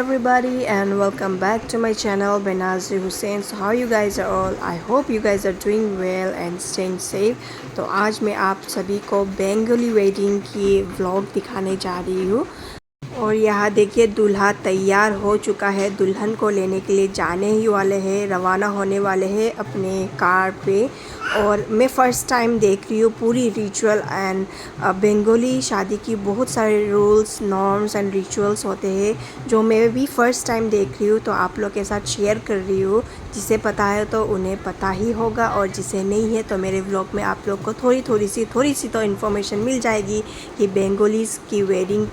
everybody and welcome back to my channel Benazir Hussain. So how you guys are all? I hope you guys are doing well and staying safe. तो आज मैं आप सभी को Bengali wedding की vlog दिखाने जा रही हूँ। और यहाँ देखिए दूल्हा तैयार हो चुका है, दुल्हन को लेने के लिए जाने ही वाले हैं, रवाना होने वाले हैं अपने कार पे। और मैं फ़र्स्ट टाइम देख रही हूँ पूरी रिचुअल एंड बंगाली शादी की बहुत सारे रूल्स नॉर्म्स एंड रिचुअल्स होते हैं जो मैं भी फ़र्स्ट टाइम देख रही हूँ। तो आप लोग के साथ शेयर कर रही हूँ। जिसे पता है तो उन्हें पता ही होगा और जिसे नहीं है तो मेरे व्लॉग में आप लोग को थोड़ी सी तो इन्फॉर्मेशन मिल जाएगी कि बंगालीज़ की वेडिंग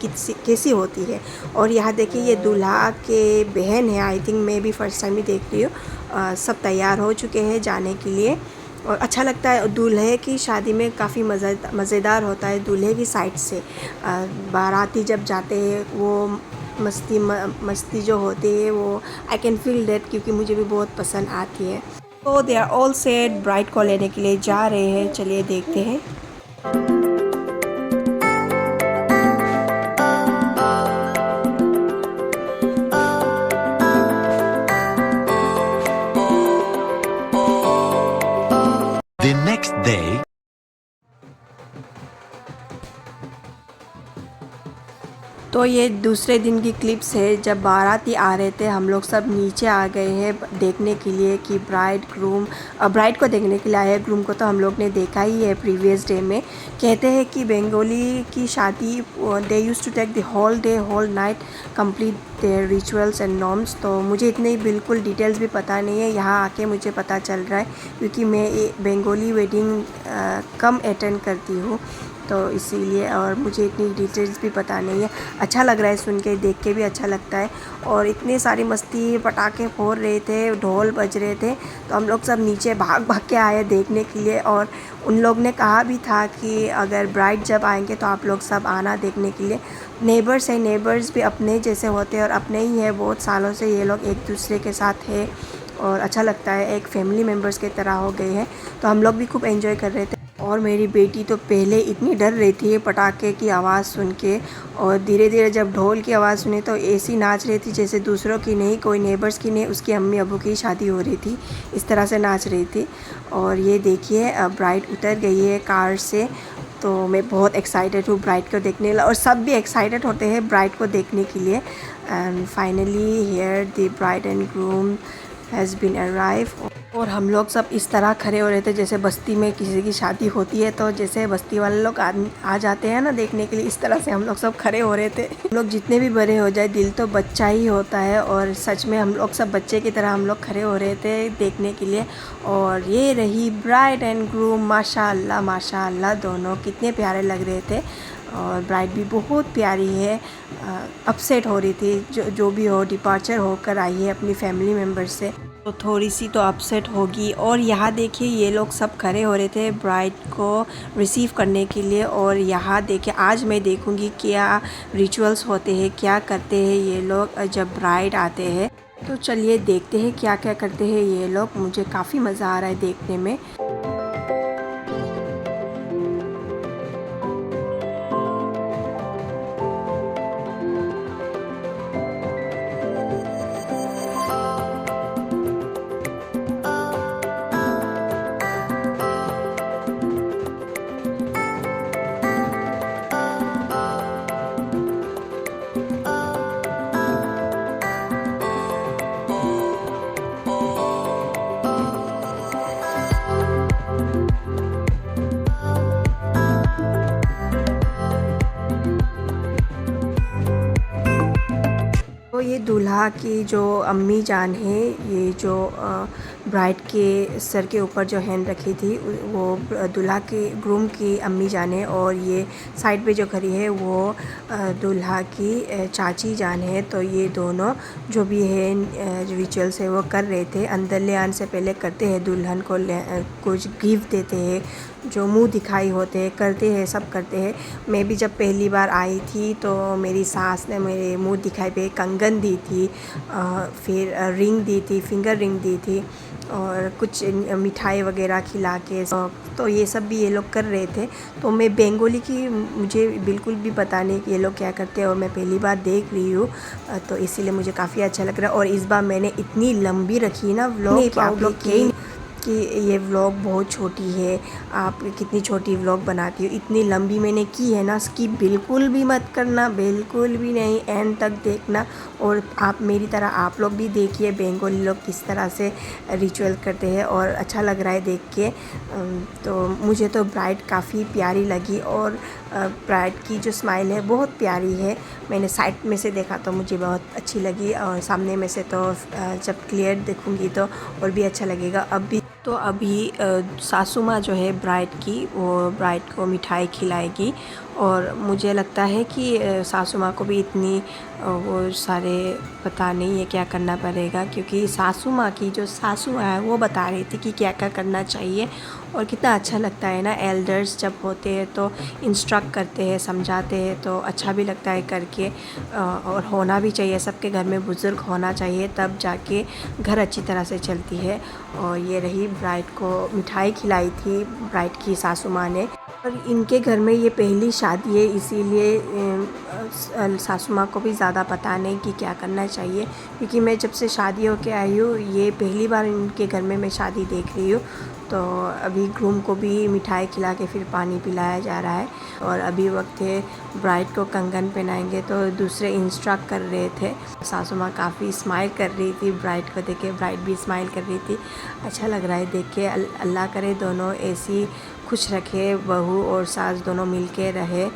कैसी होती है। और यहाँ देखिए ये दूल्हा के बहन है, आई थिंक मैं भी फ़र्स्ट टाइम ही देख रही हूँ। सब तैयार हो चुके हैं जाने के लिए और अच्छा लगता है। दूल्हे की शादी में काफ़ी मज़ेदार होता है दूल्हे की साइड से। बाराती जब जाते हैं वो मस्ती जो होती है वो आई कैन फील दैट, क्योंकि मुझे भी बहुत पसंद आती है। तो they are all set, bride को लेने के लिए जा रहे हैं, चलिए देखते हैं। The next day. तो ये दूसरे दिन की क्लिप्स है जब बाराती आ रहे थे। हम लोग सब नीचे आ गए हैं देखने के लिए कि ब्राइड को देखने के लिए आए हैं। ग्रूम को तो हम लोग ने देखा ही है प्रीवियस डे में। कहते हैं कि बंगाली की शादी they use to take the whole day whole night complete their rituals and norms. तो मुझे इतने बिल्कुल डिटेल्स भी पता नहीं है, यहाँ आके मुझे पता चल रहा है क्योंकि मैं बंगाली वेडिंग कम अटेंड करती हूँ तो इसीलिए, और मुझे इतनी डिटेल्स भी पता नहीं है। अच्छा लग रहा है सुन के, देख के भी अच्छा लगता है। और इतने सारी मस्ती पटाखे फोड़ रहे थे, ढोल बज रहे थे, तो हम लोग सब नीचे भाग के आए देखने के लिए। और उन लोग ने कहा भी था कि अगर ब्राइड जब आएंगे तो आप लोग सब आना देखने के लिए। नेबर्स हैं, नेबर्स भी अपने जैसे होते हैं और अपने ही है, बहुत सालों से ये लोग एक दूसरे के साथ है और अच्छा लगता है, एक फैमिली मेम्बर्स की तरह हो गए हैं। तो हम लोग भी खूब एंजॉय कर रहे थे। और मेरी बेटी तो पहले इतनी डर रही थी पटाखे की आवाज़ सुन के, और धीरे धीरे जब ढोल की आवाज़ सुनी तो ऐसी नाच रही थी जैसे दूसरों की नहीं, कोई नेबर्स की नहीं, उसकी अम्मी अबू की शादी हो रही थी, इस तरह से नाच रही थी। और ये देखिए ब्राइड उतर गई है कार से। तो मैं बहुत एक्साइटेड हूँ ब्राइड को देखने के लिए और सब भी एक्साइटेड होते हैं ब्राइड को देखने के लिए। And finally here the bride and groom has been arrive. और हम लोग सब इस तरह खड़े हो रहे थे जैसे बस्ती में किसी की शादी होती है तो जैसे बस्ती वाले लोग आ जाते हैं ना देखने के लिए, इस तरह से हम लोग सब खड़े हो रहे थे। हम लोग जितने भी बड़े हो जाए दिल तो बच्चा ही होता है और सच में हम लोग सब बच्चे की तरह हम लोग खड़े हो रहे थे देखने के लिए। और ये रही ब्राइड एंड ग्रूम, माशाअल्लाह दोनों कितने प्यारे लग रहे थे। और ब्राइड भी बहुत प्यारी है, अपसेट हो रही थी, जो भी हो डिपार्चर होकर आई है अपनी फैमिली मेम्बर से, तो थोड़ी सी तो अपसेट होगी। और यहाँ देखिए ये लोग सब खड़े हो रहे थे ब्राइड को रिसीव करने के लिए। और यहाँ देखिए आज मैं देखूँगी क्या रिचुअल्स होते हैं, क्या करते हैं ये लोग जब ब्राइड आते हैं। तो चलिए देखते हैं क्या क्या करते हैं ये लोग, मुझे काफ़ी मज़ा आ रहा है देखने में। तो ये दूल्हा की जो अम्मी जान है, ये जो ब्राइड के सर के ऊपर जो हैंड रखी थी वो दूल्हा की ग्रूम की अम्मी जान है। और ये साइड पे जो खड़ी है वो दूल्हा की चाची जान है। तो ये दोनों जो भी है रिचुअल्स है वो कर रहे थे। अंदर ले आने से पहले करते हैं, दुल्हन को कुछ गिफ्ट देते हैं, जो मुंह दिखाई होते हैं, करते हैं, सब करते हैं। मैं भी जब पहली बार आई थी तो मेरी सास ने मेरे मुंह दिखाई पे कंगन दी थी, फिर रिंग दी थी, फिंगर रिंग दी थी। और कुछ मिठाई वगैरह खिला के, तो ये सब भी ये लोग कर रहे थे। तो मैं बंगाली की मुझे बिल्कुल भी पता नहीं कि ये लोग क्या करते हैं और मैं पहली बार देख रही हूँ, तो इसीलिए मुझे काफ़ी अच्छा लग रहा है। और इस बार मैंने इतनी लंबी रखी ना व्लॉग कि आप लोग कि ये व्लॉग बहुत छोटी है, आप कितनी छोटी व्लॉग बनाती हो। इतनी लंबी मैंने की है ना, स्किप बिल्कुल भी मत करना, बिल्कुल भी नहीं, एंड तक देखना। और आप मेरी तरह आप लोग भी देखिए बंगाली लोग किस तरह से रिचुअल करते हैं, और अच्छा लग रहा है देख के। तो मुझे तो ब्राइड काफ़ी प्यारी लगी, और ब्राइड की जो स्माइल है बहुत प्यारी है। मैंने साइड में से देखा तो मुझे बहुत अच्छी लगी, और सामने में से तो जब क्लियर देखूँगी तो और भी अच्छा लगेगा। अभी सासू माँ जो है ब्राइड की, वो ब्राइड को मिठाई खिलाएगी। और मुझे लगता है कि सासू माँ को भी इतनी वो सारे पता नहीं है क्या करना पड़ेगा, क्योंकि सासू माँ की जो सासू माँ है वो बता रही थी कि क्या क्या करना चाहिए। और कितना अच्छा लगता है ना, एल्डर्स जब होते हैं तो इंस्ट्रक्ट करते हैं, समझाते हैं, तो अच्छा भी लगता है करके। और होना भी चाहिए, सबके घर में बुज़ुर्ग होना चाहिए, तब जाके घर अच्छी तरह से चलती है। और ये रही ब्राइड को मिठाई खिलाई थी ब्राइड की सासू माँ ने। और इनके घर में ये पहली शादी है, इसीलिए सासू माँ को भी ज़्यादा पता नहीं कि क्या करना चाहिए, क्योंकि मैं जब से शादी होके आई हूँ ये पहली बार इनके घर में मैं शादी देख रही हूँ। तो अभी ग्रूम को भी मिठाई खिला के फिर पानी पिलाया जा रहा है। और अभी वक्त है ब्राइड को कंगन पहनाएंगे, तो दूसरे इंस्ट्रक्ट कर रहे थे। सासू माँ काफ़ी स्माइल कर रही थी ब्राइड को देख के, ब्राइड भी स्माइल कर रही थी। अच्छा लग रहा है देख के। अल्लाह करे दोनों ऐसी खुश रखे, बहू और सास दोनों मिल के रहे।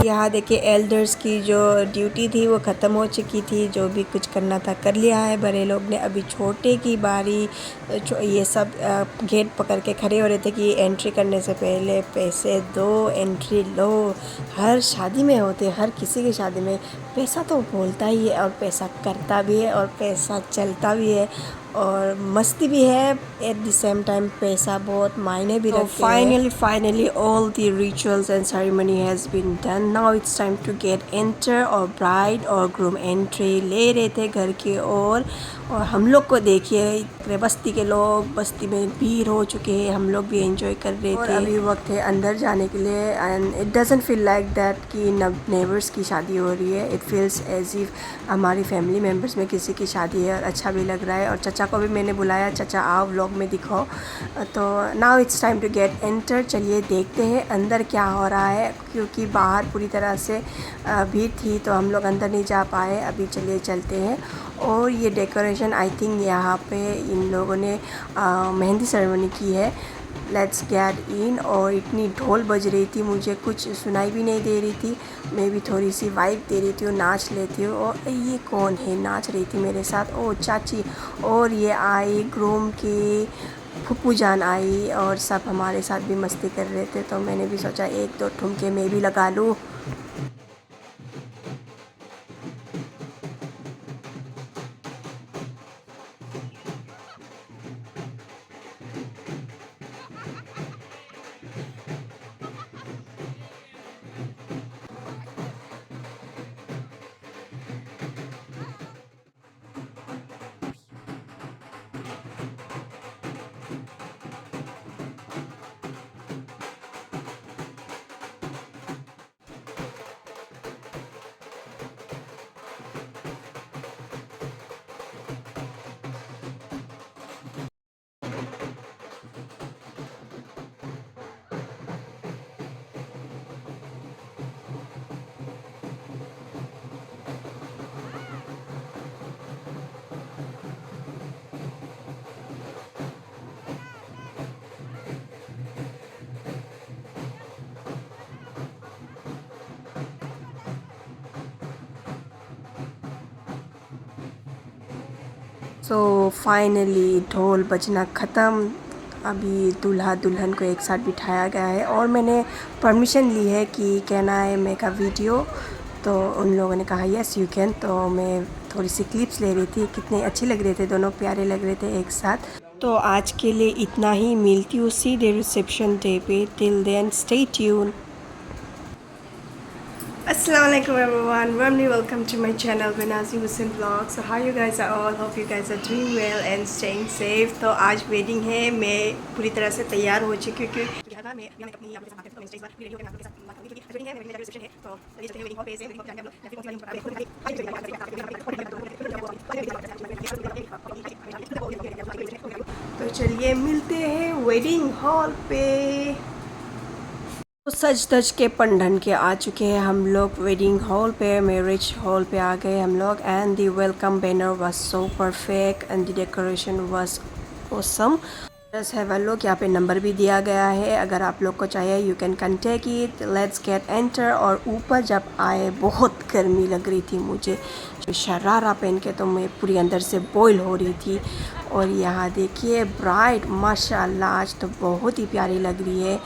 यहाँ देखिए एल्डर्स की जो ड्यूटी थी वो ख़त्म हो चुकी थी, जो भी कुछ करना था कर लिया है बड़े लोग ने। अभी छोटे की बारी, ये सब गेट पकड़ के खड़े हो रहे थे कि एंट्री करने से पहले पैसे दो, एंट्री लो। हर शादी में होते, हर किसी की शादी में पैसा तो बोलता ही है, और पैसा करता भी है, और पैसा चलता भी है, और मस्ती भी है एट द सेम टाइम। पैसा बहुत मायने भी रखते हैं। Finally all the rituals and ceremony has been done. Now it's time to get enter, और ब्राइड और ग्रूम एंट्री ले रहे थे घर की ओर। और हम लोग को देखिए बस्ती के लोग, बस्ती में भीड़ हो चुके हैं, हम लोग भी एंजॉय कर रहे थे। अभी वक्त है अंदर जाने के लिए, and it doesn't feel like that कि नेबर्स की शादी हो रही है। इट फील्स एज इफ हमारी फैमिली मेम्बर्स में किसी की शादी है, और अच्छा भी लग रहा है। और चचा को भी मैंने बुलाया, चचा आओ व्लॉग में दिखाओ। तो now it's time to get enter. चलिए देखते हैं अंदर क्या हो रहा है, क्योंकि बाहर पूरी तरह से भीड़ थी तो हम लोग अंदर नहीं जा पाए। अभी चलिए चलते हैं। और ये डेकोरेशन आई थिंक यहाँ पे इन लोगों ने मेहंदी सेरेमनी की है। Let's get in. और इतनी ढोल बज रही थी, मुझे कुछ सुनाई भी नहीं दे रही थी। मैं भी थोड़ी सी वाइब दे रही थी और नाच लेती हूँ। और ये कौन है नाच रही थी मेरे साथ? ओ चाची। और ये आई ग्रूम की फूफू जान आई, और सब हमारे साथ भी मस्ती कर रहे थे। तो मैंने भी सोचा एक दो ठुमके मैं भी लगा लूँ। सो फाइनली ढोल बजना ख़त्म। अभी दूल्हा दुल्हन को एक साथ बिठाया गया है और मैंने परमिशन ली है कि can I make a video. तो उन लोगों ने कहा यस यू कैन। तो मैं थोड़ी सी क्लिप्स ले रही थी, कितने अच्छे लग रहे थे, दोनों प्यारे लग रहे थे एक साथ। तो आज के लिए इतना ही, मिलती हूँ सीधे रिसेप्शन डे पे। Till then stay tune. Assalamualaikum everyone, warmly welcome to my channel Benazi Hussain Vlog. So how you guys are all, hope you guys are doing well and staying safe. तो आज wedding है, मैं पूरी तरह से तैयार हो चुकी हूँ क्योंकि मैं अपनी आप लोग के साथ बात करती हूँ। तो मैं स्टेज पर रेडी होकर मैं आप लोगों के साथ बात करूँगी क्योंकि आज वेडिंग है, मेरी रिसेप्शन है। तो ये चलते हैं वेडिंग हॉल पे से, वेडिंग हॉल पे जाके हम लोग तो चलिए मिलते हैं वेडिंग हॉल पे। तो सज धज के पंडन के आ चुके हैं हम लोग वेडिंग हॉल पे, मैरिज हॉल पे आ गए हम लोग। And the welcome banner was so perfect and the decoration was awesome. बस हैव अ लुक, यहाँ पे नंबर भी दिया गया है, अगर आप लोग को चाहिए you can contact it. Let's get enter. और ऊपर जब आए बहुत गर्मी लग रही थी मुझे, शरारा पहन के तो मैं पूरी अंदर से बॉयल हो रही थी। और यहाँ देखिए ब्राइड माशाल्लाह आज तो बहुत ही प्यारी लग रही है।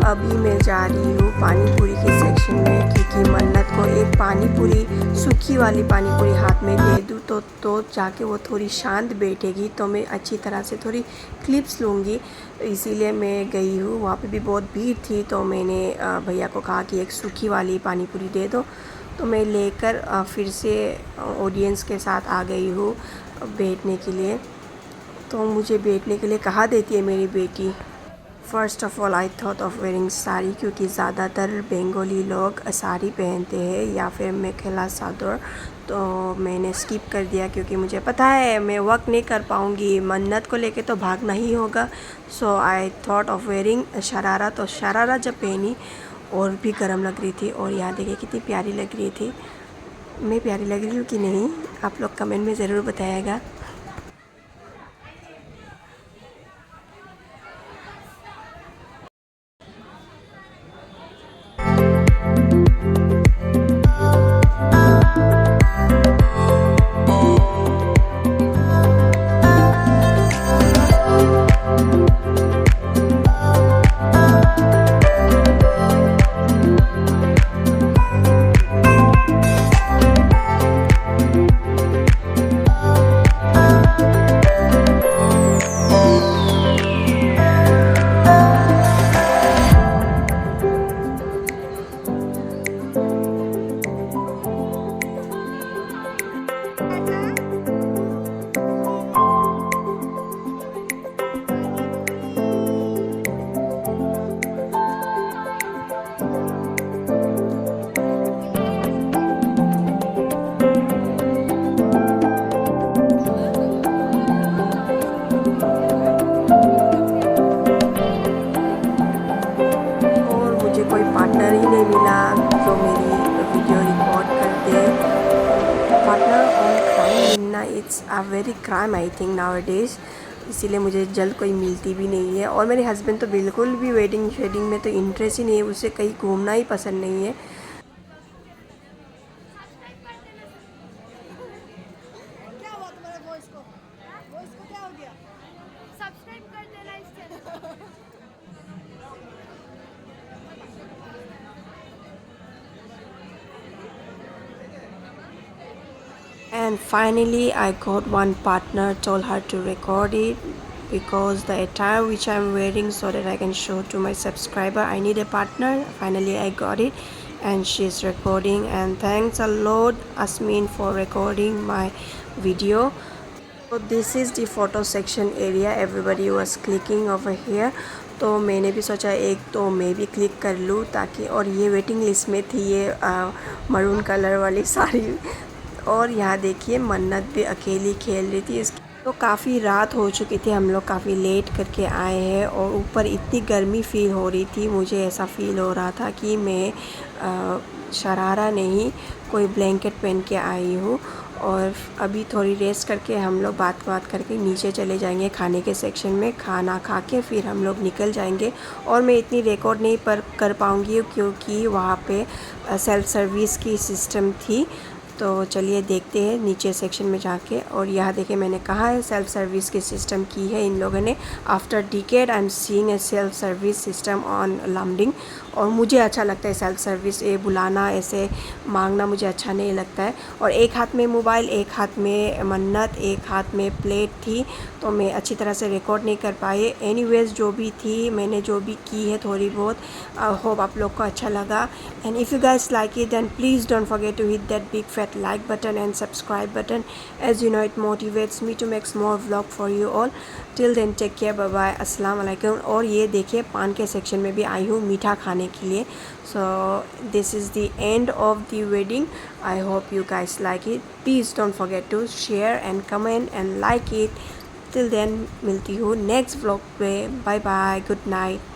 अभी मैं जा रही हूँ पानी पूरी के सेक्शन में क्योंकि मन्नत को एक पानी पूरी, सूखी वाली पानी पूरी हाथ में दे दूँ तो जाके वो थोड़ी शांत बैठेगी। तो मैं अच्छी तरह से थोड़ी क्लिप्स लूँगी, तो इसीलिए मैं गई हूँ। वहाँ पे भी बहुत भीड़ थी तो मैंने भैया को कहा कि एक सूखी वाली पानी पूरी दे दो। तो मैं लेकर फिर से ऑडियंस के साथ आ गई हूँ बैठने के लिए। तो मुझे बैठने के लिए कहा देती है मेरी बेटी। First of all I thought of wearing sari क्योंकि ज़्यादातर बंगाली लोग साड़ी पहनते हैं या फिर मेखला चादर। तो मैंने स्किप कर दिया क्योंकि मुझे पता है मैं वर्क नहीं कर पाऊँगी, मन्नत को लेके तो भागना ही होगा। So I thought of wearing sharara. तो शरारा जब पहनी और भी गर्म लग रही थी। और यहाँ देखिए कितनी प्यारी लग रही थी। मैं प्यारी लग रही हूँ कि नहीं, आप लोग कमेंट में ज़रूर बताइएगा। पार्टनर ही नहीं मिला जो मेरी वीडियो रिकॉर्ड कर दे। पार्टनर ऑन क्राइम मिलना it's a very crime I think now days, इसीलिए मुझे जल्द कोई मिलती भी नहीं है। और मेरे हस्बैंड तो बिल्कुल भी वेडिंग शेडिंग में तो इंटरेस्ट ही नहीं है, उसे कहीं घूमना ही पसंद नहीं है। And finally I got one partner, told her to record it because the attire which I'm wearing so that I can show to my subscriber. I need a partner. Finally I got it and she's recording, and thanks a lot Asmin for recording my video. So this is the photo section area, everybody was clicking over here. तो तो मैंने भी सोचा एक तो मैं भी click कर लूँ ताकि, और ये वेटिंग लिस्ट में थी ये मरून कलर वाली साड़ी। और यहाँ देखिए मन्नत भी अकेली खेल रही थी। इसकी तो काफ़ी रात हो चुकी थी, हम लोग काफ़ी लेट करके आए हैं और ऊपर इतनी गर्मी फ़ील हो रही थी। मुझे ऐसा फ़ील हो रहा था कि मैं शरारा नहीं कोई ब्लैंकेट पहन के आई हूँ। और अभी थोड़ी रेस्ट करके हम लोग बात करके नीचे चले जाएंगे खाने के सेक्शन में, खाना खा के फिर हम लोग निकल जाएंगे। और मैं इतनी रिकॉर्ड नहीं कर पाऊँगी क्योंकि वहाँ पे सेल्फ़ सर्विस की सिस्टम थी। तो चलिए देखते हैं नीचे सेक्शन में जाके। और यहाँ देखिए मैंने कहा है सेल्फ़ सर्विस की सिस्टम की है इन लोगों ने। After decade I am seeing a self service system on Lumding. और मुझे अच्छा लगता है सेल्फ़ सर्विस, ये बुलाना ऐसे मांगना मुझे अच्छा नहीं लगता है। और एक हाथ में मोबाइल, एक हाथ में मन्नत, एक हाथ में प्लेट थी, तो मैं अच्छी तरह से रिकॉर्ड नहीं कर पाई। एनीवेज जो भी थी मैंने जो भी की है थोड़ी बहुत, होप आप लोग को अच्छा लगा। And if you guys like it then please don't forget to hit that big fat like button and subscribe button, as you know it motivates me to make more vlog for you all. Till then take care, bye bye, अस्सलाम वालेकुम। और ये देखिए पान के section में भी आई हूँ मीठा खाने के लिए। So this is the end of the wedding. I hope you guys like it. Please don't forget to share and comment and like it. Till then मिलती हूँ next vlog पे। Bye bye, good night.